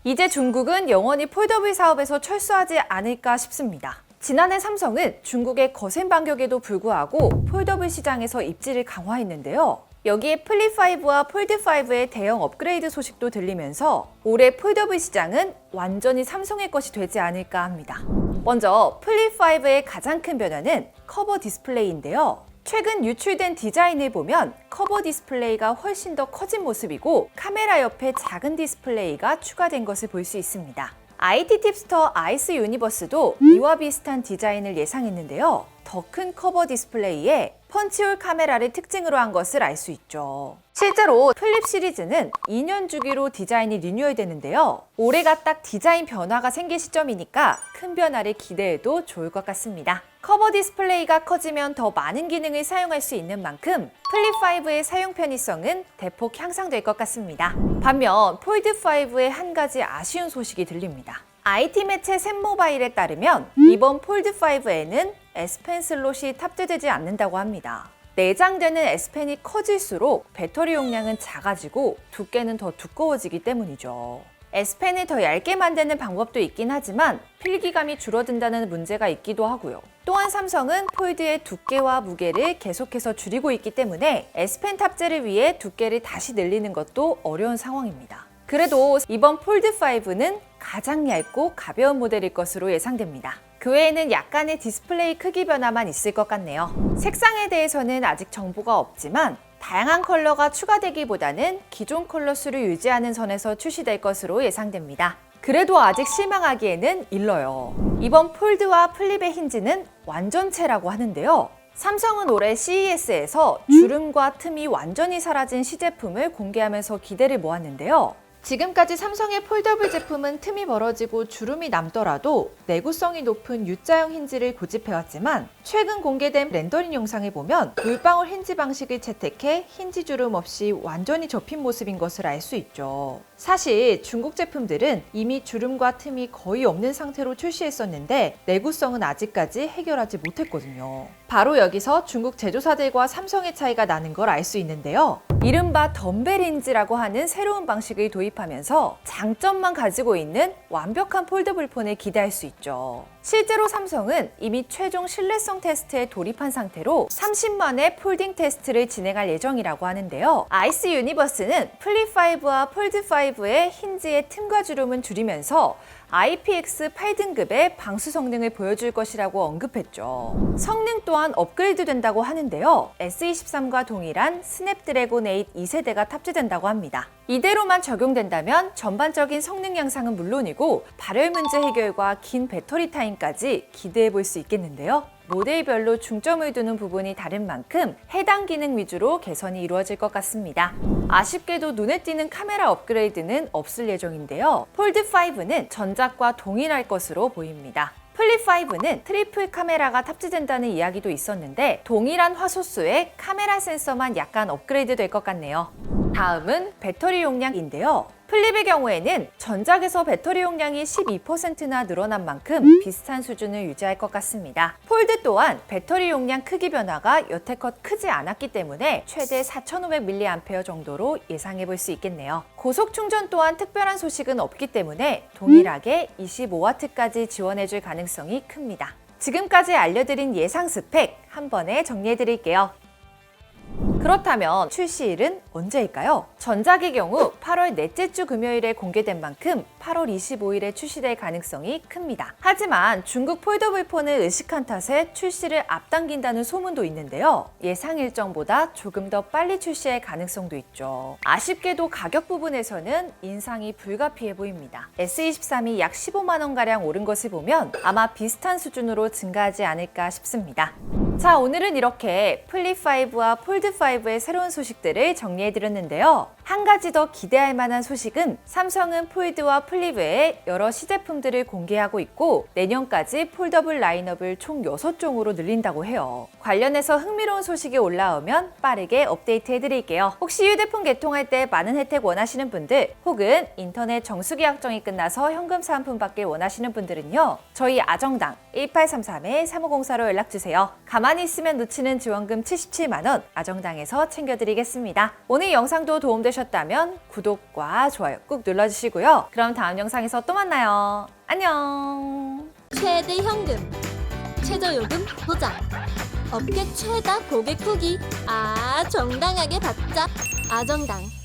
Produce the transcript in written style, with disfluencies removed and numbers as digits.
이제 중국은 영원히 폴더블 사업에서 철수하지 않을까 싶습니다. 지난해 삼성은 중국의 거센 반격에도 불구하고 폴더블 시장에서 입지를 강화했는데요. 여기에 플립5와 폴드5의 대형 업그레이드 소식도 들리면서 올해 폴더블 시장은 완전히 삼성의 것이 되지 않을까 합니다. 먼저 플립5의 가장 큰 변화는 커버 디스플레이인데요. 최근 유출된 디자인을 보면 커버 디스플레이가 훨씬 더 커진 모습이고 카메라 옆에 작은 디스플레이가 추가된 것을 볼 수 있습니다. IT 팁스터 아이스 유니버스도 이와 비슷한 디자인을 예상했는데요. 더 큰 커버 디스플레이에 펀치홀 카메라를 특징으로 한 것을 알 수 있죠. 실제로 플립 시리즈는 2년 주기로 디자인이 리뉴얼되는데요. 올해가 딱 디자인 변화가 생길 시점이니까 큰 변화를 기대해도 좋을 것 같습니다. 커버 디스플레이가 커지면 더 많은 기능을 사용할 수 있는 만큼 플립5의 사용 편의성은 대폭 향상될 것 같습니다. 반면 폴드5의 한 가지 아쉬운 소식이 들립니다. IT 매체 샘모바일에 따르면 이번 폴드5에는 S펜 슬롯이 탑재되지 않는다고 합니다. 내장되는 S펜이 커질수록 배터리 용량은 작아지고 두께는 더 두꺼워지기 때문이죠. S펜을 더 얇게 만드는 방법도 있긴 하지만 필기감이 줄어든다는 문제가 있기도 하고요. 또한 삼성은 폴드의 두께와 무게를 계속해서 줄이고 있기 때문에 S펜 탑재를 위해 두께를 다시 늘리는 것도 어려운 상황입니다. 그래도 이번 폴드5는 가장 얇고 가벼운 모델일 것으로 예상됩니다. 그 외에는 약간의 디스플레이 크기 변화만 있을 것 같네요. 색상에 대해서는 아직 정보가 없지만 다양한 컬러가 추가되기보다는 기존 컬러 수를 유지하는 선에서 출시될 것으로 예상됩니다. 그래도 아직 실망하기에는 일러요. 이번 폴드와 플립의 힌지는 완전체라고 하는데요. 삼성은 올해 CES에서 주름과 틈이 완전히 사라진 시제품을 공개하면서 기대를 모았는데요. 지금까지 삼성의 폴더블 제품은 틈이 벌어지고 주름이 남더라도 내구성이 높은 U자형 힌지를 고집해왔지만 최근 공개된 렌더링 영상을 보면 물방울 힌지 방식을 채택해 힌지 주름 없이 완전히 접힌 모습인 것을 알 수 있죠. 사실 중국 제품들은 이미 주름과 틈이 거의 없는 상태로 출시했었는데 내구성은 아직까지 해결하지 못했거든요. 바로 여기서 중국 제조사들과 삼성의 차이가 나는 걸 알 수 있는데요. 이른바 덤벨 힌지라고 하는 새로운 방식을 도입하면서 장점만 가지고 있는 완벽한 폴더블 폰을 기대할 수 있죠. 실제로 삼성은 이미 최종 신뢰성 테스트에 돌입한 상태로 30만회 폴딩 테스트를 진행할 예정이라고 하는데요. 아이스 유니버스는 플립5와 폴드5의 힌지의 틈과 주름은 줄이면서 IPX 8등급의 방수 성능을 보여줄 것이라고 언급했죠. 성능 또한 업그레이드 된다고 하는데요. S23과 동일한 스냅드래곤 8 2세대가 탑재된다고 합니다. 이대로만 적용된다면 전반적인 성능 향상은 물론이고 발열 문제 해결과 긴 배터리 타임까지 기대해 볼 수 있겠는데요. 모델별로 중점을 두는 부분이 다른 만큼 해당 기능 위주로 개선이 이루어질 것 같습니다. 아쉽게도 눈에 띄는 카메라 업그레이드는 없을 예정인데요. 폴드5는 전작과 동일할 것으로 보입니다. 플립5는 트리플 카메라가 탑재된다는 이야기도 있었는데 동일한 화소수에 카메라 센서만 약간 업그레이드 될 것 같네요. 다음은 배터리 용량인데요. 플립의 경우에는 전작에서 배터리 용량이 12%나 늘어난 만큼 비슷한 수준을 유지할 것 같습니다. 폴드 또한 배터리 용량 크기 변화가 여태껏 크지 않았기 때문에 최대 4500mAh 정도로 예상해 볼 수 있겠네요. 고속 충전 또한 특별한 소식은 없기 때문에 동일하게 25W까지 지원해 줄 가능성이 큽니다. 지금까지 알려드린 예상 스펙 한 번에 정리해 드릴게요. 그렇다면 출시일은 언제일까요? 전작의 경우 8월 넷째 주 금요일에 공개된 만큼 8월 25일에 출시될 가능성이 큽니다. 하지만 중국 폴더블 폰을 의식한 탓에 출시를 앞당긴다는 소문도 있는데요. 예상 일정보다 조금 더 빨리 출시할 가능성도 있죠. 아쉽게도 가격 부분에서는 인상이 불가피해 보입니다. S23이 약 15만 원가량 오른 것을 보면 아마 비슷한 수준으로 증가하지 않을까 싶습니다. 자, 오늘은 이렇게 플립5와 폴드5의 새로운 소식들을 정리해드렸는데요. 한 가지 더 기대할 만한 소식은 삼성은 폴드와 플립 외에 여러 시제품들을 공개하고 있고 내년까지 폴더블 라인업을 총 6종으로 늘린다고 해요. 관련해서 흥미로운 소식이 올라오면 빠르게 업데이트해드릴게요. 혹시 휴대폰 개통할 때 많은 혜택 원하시는 분들 혹은 인터넷 정수계약정이 끝나서 현금 사은품 받길 원하시는 분들은요. 저희 아정당 1833-3504로 연락주세요. 가만히 있으면 놓치는 지원금 77만 원 아정당에서 챙겨드리겠습니다. 오늘 영상도 도움되셨다면 되셨다면 구독과 좋아요 꾹 눌러주시고요. 그럼 다음 영상에서 또 만나요. 안녕. 최대 현금, 최저요금 보장, 업계 최다 고객 후기. 정당하게 받자. 아정당.